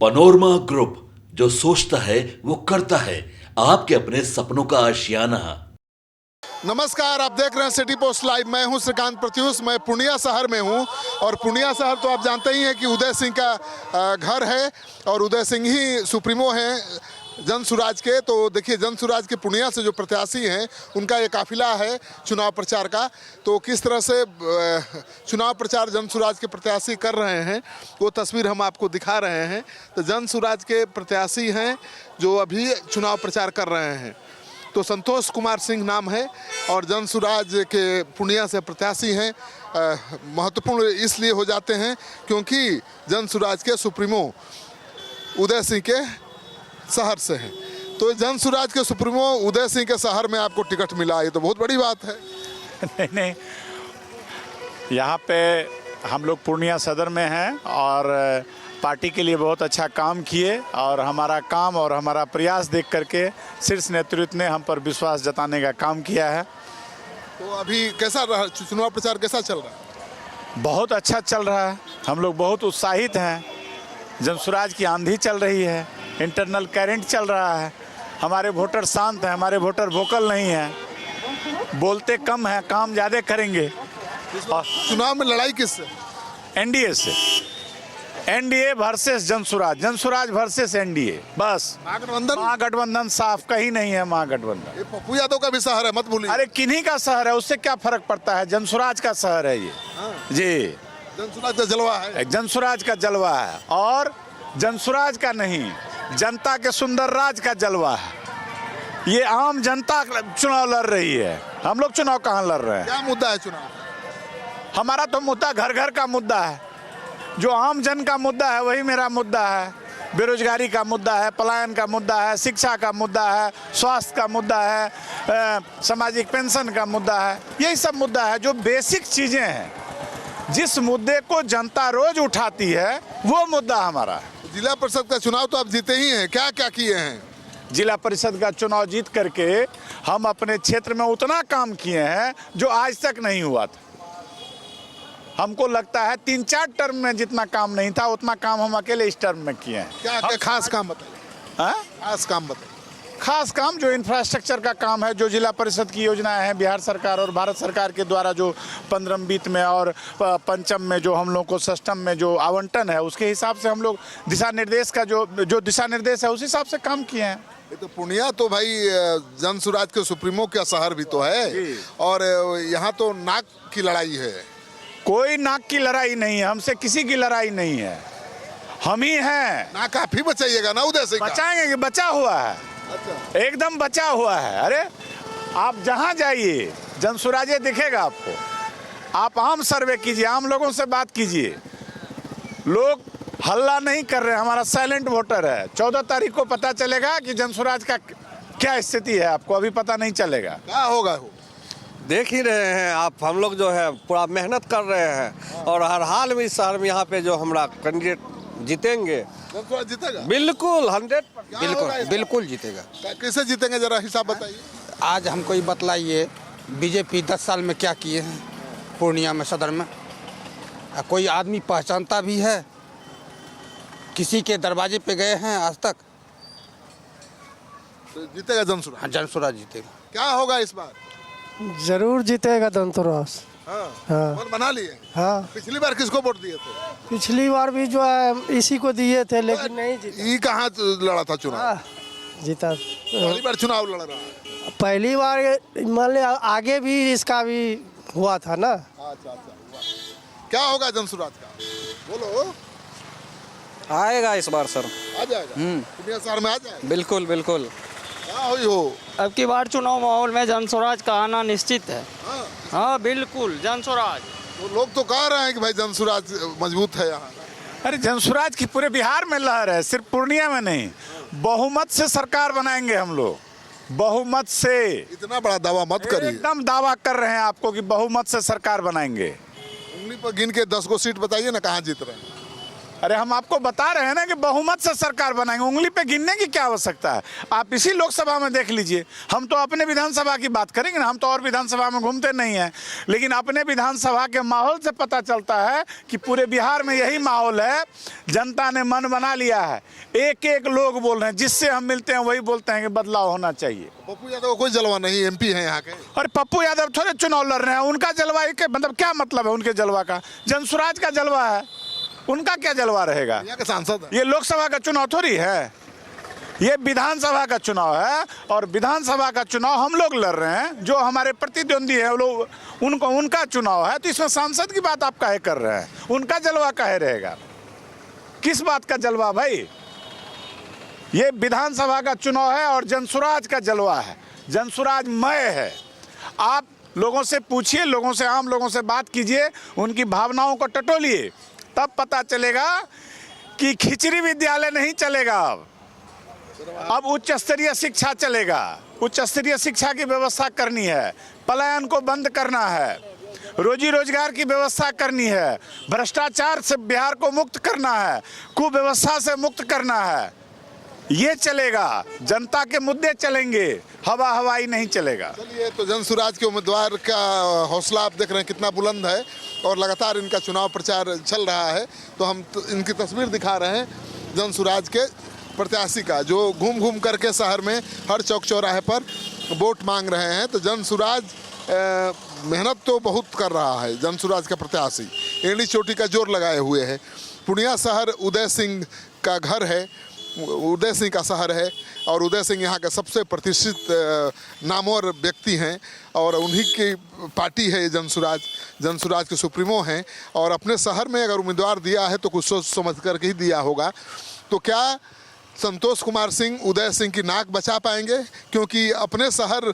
Panorama group, जो सोचता है वो करता है। आपके अपने सपनों का आशियाना। नमस्कार, आप देख रहे हैं सिटी पोस्ट लाइव। मैं हूं श्रीकांत प्रत्युष। मैं पूर्णिया शहर में हूं और पूर्णिया शहर तो आप जानते ही हैं कि उदय सिंह का घर है और उदय सिंह ही सुप्रीमो हैं जनसुराज के। तो देखिए, जनसुराज के पूर्णिया से जो प्रत्याशी हैं उनका ये काफिला है चुनाव प्रचार का। तो किस तरह से चुनाव प्रचार जनसुराज के प्रत्याशी कर रहे हैं वो तस्वीर हम आपको दिखा रहे हैं। तो जनसुराज के प्रत्याशी हैं जो अभी चुनाव प्रचार कर रहे हैं। तो संतोष कुमार सिंह नाम है और जनसुराज के पूर्णिया से प्रत्याशी हैं। महत्वपूर्ण इसलिए हो जाते हैं क्योंकि जनसुराज के सुप्रीमो उदय सिंह के शहर से हैं। तो जनसुराज के सुप्रीमो उदय सिंह के शहर में आपको टिकट मिला, ये तो बहुत बड़ी बात है। नहीं, यहाँ पे हम लोग पूर्णिया सदर में हैं और पार्टी के लिए बहुत अच्छा काम किए और हमारा काम और हमारा प्रयास देख करके शीर्ष नेतृत्व ने हम पर विश्वास जताने का काम किया है। तो अभी कैसा रहा चुनाव प्रचार, कैसा चल रहा है? बहुत अच्छा चल रहा है। हम लोग बहुत उत्साहित हैं। जनसुराज की आंधी चल रही है, इंटरनल करंट चल रहा है। हमारे वोटर शांत हैं, हमारे वोटर वोकल नहीं हैं, बोलते कम हैं, काम ज़्यादा करेंगे। चुनाव में लड़ाई किससे? एनडीए से। NDA versus Jan Suraaj, Jan Suraaj versus NDA, बस। महागठबंधन साफ कहीं नहीं है। महागठबंधन ये पप्पू यादव का भी शहर है, मत भूलिए। अरे किन्हीं का शहर है, उससे क्या फर्क पड़ता है? जनसुराज का शहर है ये। जी, जनसुराज का जलवा है। जनसुराज का जलवा है और जनसुराज का नहीं, जनता के सुंदर राज का जलवा है। ये आम जनता चुनाव लड़ रही है, हम लोग चुनाव कहाँ लड़ रहे हैं? क्या मुद्दा है चुनाव? हमारा तो मुद्दा घर घर का मुद्दा है। जो आम जन का मुद्दा है वही मेरा मुद्दा है। बेरोजगारी का मुद्दा है, पलायन का मुद्दा है, शिक्षा का मुद्दा है, स्वास्थ्य का मुद्दा है, सामाजिक पेंशन का मुद्दा है। यही सब मुद्दा है जो बेसिक चीज़ें हैं। जिस मुद्दे को जनता रोज उठाती है वो मुद्दा हमारा है। जिला परिषद का चुनाव तो आप जीते ही हैं, क्या क्या किए हैं? जिला परिषद का चुनाव जीत करके हम अपने क्षेत्र में उतना काम किए हैं जो आज तक नहीं हुआ था। हमको लगता है 3-4 टर्म में जितना काम नहीं था उतना काम हम अकेले इस टर्म में किए हैं। क्या क्या खास काम बताइए? खास काम बताइए। खास काम जो इंफ्रास्ट्रक्चर का काम है, जो जिला परिषद की योजनाएं हैं बिहार सरकार और भारत सरकार के द्वारा जो 15 बीत में और पंचम में जो हम लोग को सिस्टम में जो आवंटन है उसके हिसाब से हम लोग दिशा निर्देश का जो दिशा निर्देश है उस हिसाब से काम किए हैं। तो पूर्णिया तो भाई जनसुराज के सुप्रीमो का शहर भी तो है और यहाँ तो नाक की लड़ाई है। कोई नाक की लड़ाई नहीं है, हमसे किसी की लड़ाई नहीं है, हम ही हैं। नाक आप ही बचाइएगा ना उदय सिंह? बचाएंगे कि बचा हुआ है। अच्छा। एकदम बचा हुआ है। अरे आप जहाँ जाइए जनसुराजे दिखेगा आपको। आप आम सर्वे कीजिए, आम लोगों से बात कीजिए, लोग हल्ला नहीं कर रहे हैं। हमारा साइलेंट वोटर है। 14 तारीख को पता चलेगा कि जनसुराज का क्या स्थिति है, आपको अभी पता नहीं चलेगा। क्या होगा वो देख ही रहे हैं आप। हम लोग जो है पूरा मेहनत कर रहे हैं और हर हाल में इस शहर में यहाँ पे जो हमारा कैंडिडेट जीतेंगे। जनसुराज जीतेगा? बिल्कुल 100% बिल्कुल जीतेगा। कैसे जीतेंगे जरा हिसाब बताइए। आज हमको ये बतलाइए, बीजेपी 10 साल में क्या किए हैं पूर्णिया में सदर में? कोई आदमी पहचानता भी है? किसी के दरवाजे पे गए हैं आज तक? तो जीतेगा जनसुराज? हाँ, जनसुराज जीतेगा। क्या होगा इस बार? जरूर जीतेगा जनसुराज। हाँ। मन बना लिए? हाँ। पिछली बार किसको वोट दिए थे? पिछली बार भी जो है इसी को दिए थे लेकिन नहीं जीता। ये कहाँ लड़ा था चुनाव? हाँ, जीता। पहली बार चुनाव लड़ रहा है। पहली बार मान लिया, आगे भी इसका भी हुआ था ना। अच्छा। क्या होगा जनसुराज का? बोलो। आएगा इस बार सर। आ जाएगा? पूर्णिया शहर में आ जाएगा? बिल्कुल बिल्कुल। क्या हुई हो? अब की बार चुनाव माहौल में जनसुराज का आना निश्चित है। हाँ बिल्कुल जनसुराज। तो लोग तो कह रहे हैं कि भाई जनसुराज मजबूत है यहाँ। अरे जनसुराज की पूरे बिहार में लहर है, सिर्फ पूर्णिया में नहीं। बहुमत से सरकार बनाएंगे हम लोग, बहुमत से। इतना बड़ा दावा मत करिए। एकदम दावा कर रहे हैं आपको कि बहुमत से सरकार बनाएंगे। उंगली पर गिन के 10 को सीट बताइए ना, कहाँ जीत रहे हैं? अरे हम आपको बता रहे हैं ना कि बहुमत से सरकार बनाएंगे, उंगली पे गिनने की क्या आवश्यकता है। आप इसी लोकसभा में देख लीजिए, हम तो अपने विधानसभा की बात करेंगे ना, हम तो और विधानसभा में घूमते नहीं हैं, लेकिन अपने विधानसभा के माहौल से पता चलता है कि पूरे बिहार में यही माहौल है। जनता ने मन बना लिया है, एक एक लोग बोल रहे हैं, जिससे हम मिलते हैं वही बोलते हैं कि बदलाव होना चाहिए। पप्पू यादव कोई जलवा नहीं, एमपी हैं यहाँ के। और पप्पू यादव थोड़े चुनाव लड़ रहे हैं, उनका जलवा के मतलब क्या मतलब है उनके जलवा का? जनसुराज का जलवा है, उनका क्या जलवा रहेगा? यहाँ के सांसद हैं। ये लोकसभा का चुनाव थोड़ी है, ये विधानसभा का चुनाव है, और विधानसभा का चुनाव हम लोग लड़ रहे हैं, जो हमारे प्रतिद्वंदी है वो लोग, उनको उनका चुनाव है। तो इसमें सांसद की बात आप काहे कर रहे हैं? उनका जलवा काहे रहेगा? किस बात का जलवा भाई? ये विधानसभा का चुनाव है और जनसुराज का जलवा है, जनसुराज मय है। आप लोगों से पूछिए, लोगों से, आम लोगों से बात कीजिए, उनकी भावनाओं को टटोलिए, तब पता चलेगा कि खिचड़ी विद्यालय नहीं चलेगा। अब उच्च स्तरीय शिक्षा चलेगा, उच्च स्तरीय शिक्षा की व्यवस्था करनी है, पलायन को बंद करना है, रोजी रोजगार की व्यवस्था करनी है, भ्रष्टाचार से बिहार को मुक्त करना है, कुव्यवस्था से मुक्त करना है, ये चलेगा। जनता के मुद्दे चलेंगे, हवाई नहीं चलेगा। चलिए, तो जनसुराज के उम्मीदवार का हौसला आप देख रहे हैं कितना बुलंद है, और लगातार इनका चुनाव प्रचार चल रहा है। तो हम इनकी तस्वीर दिखा रहे हैं जनसुराज के प्रत्याशी का, जो घूम घूम करके शहर में हर चौक चौराहे पर वोट मांग रहे हैं। तो जनसुराज मेहनत तो बहुत कर रहा है, जनसुराज का प्रत्याशी एड़ी चोटी का जोर लगाए हुए है। पूर्णिया शहर उदय सिंह का घर है, उदय सिंह का शहर है, और उदय सिंह यहाँ के सबसे प्रतिष्ठित नामवर व्यक्ति हैं, और उन्हीं की पार्टी है जनसुराज, जनसुराज के सुप्रीमो हैं। और अपने शहर में अगर उम्मीदवार दिया है तो कुछ सोच समझ करके ही दिया होगा। तो क्या संतोष कुमार सिंह उदय सिंह की नाक बचा पाएंगे? क्योंकि अपने शहर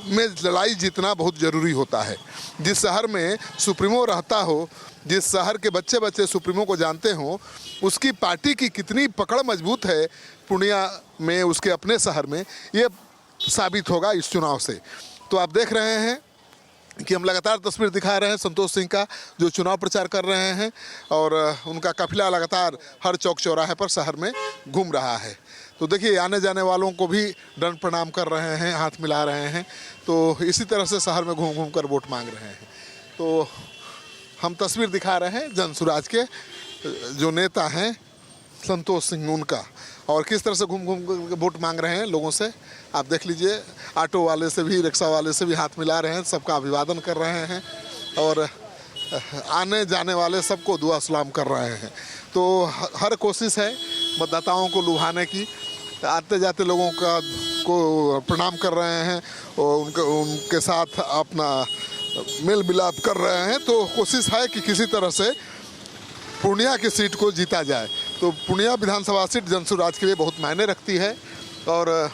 में लड़ाई जीतना बहुत ज़रूरी होता है। जिस शहर में सुप्रीमो रहता हो, जिस शहर के बच्चे बच्चे सुप्रीमो को जानते हों, उसकी पार्टी की कितनी पकड़ मजबूत है पूर्णिया में, उसके अपने शहर में, ये साबित होगा इस चुनाव से। तो आप देख रहे हैं कि हम लगातार तस्वीर दिखा रहे हैं संतोष सिंह का, जो चुनाव प्रचार कर रहे हैं, और उनका काफिला लगातार हर चौक चौराहे पर शहर में घूम रहा है। तो देखिए, आने जाने वालों को भी दंड प्रणाम कर रहे हैं, हाथ मिला रहे हैं। तो इसी तरह से शहर में घूम घूम कर वोट मांग रहे हैं। तो हम तस्वीर दिखा रहे हैं जनसुराज के जो नेता हैं संतोष सिंह, उनका, और किस तरह से घूम घूम कर वोट मांग रहे हैं लोगों से। आप देख लीजिए, ऑटो वाले से भी, रिक्शा वाले से भी हाथ मिला रहे हैं, सबका अभिवादन कर रहे हैं, और आने जाने वाले सबको दुआ सलाम कर रहे हैं। तो हर कोशिश है मतदाताओं को लुभाने की, आते जाते लोगों को प्रणाम कर रहे हैं, और उनके साथ अपना मेल मिलाप कर रहे हैं। तो कोशिश है कि किसी तरह से पूर्णिया की सीट को जीता जाए। तो पूर्णिया विधानसभा सीट जनसुराज के लिए बहुत मायने रखती है, और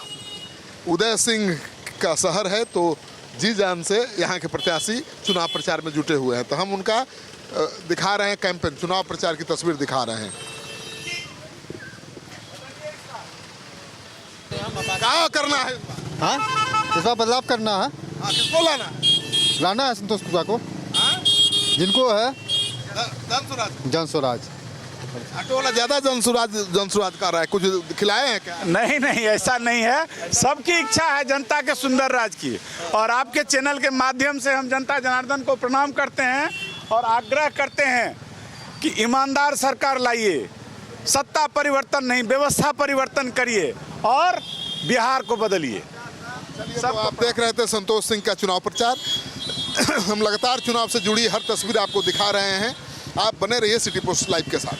उदय सिंह का शहर है, तो जी जान से यहाँ के प्रत्याशी चुनाव प्रचार में जुटे हुए हैं। तो हम उनका दिखा रहे हैं कैंपेन, चुनाव प्रचार की तस्वीर दिखा रहे हैं। क्या करना है? हाँ, इस बार बदलाव करना है। हाँ, किसको लाना? लाना है संतोष कुमार को। हाँ? जिनको है जनसुराज। जनसुराज। ऑटो वाला ज्यादा जनसुराज कर रहा है, कुछ खिलाए हैं क्या? नहीं नहीं, ऐसा नहीं है। सबकी इच्छा है जनता के सुंदर राज की, और आपके चैनल के माध्यम से हम जनता जनार्दन को प्रणाम करते हैं और आग्रह करते हैं कि ईमानदार सरकार लाइए, सत्ता परिवर्तन नहीं, व्यवस्था परिवर्तन करिए और बिहार को बदलिए। तो आप देख रहे थे संतोष सिंह का चुनाव प्रचार। हम लगातार चुनाव से जुड़ी हर तस्वीर आपको दिखा रहे हैं। आप बने रहिए सिटी पोस्ट लाइव के साथ।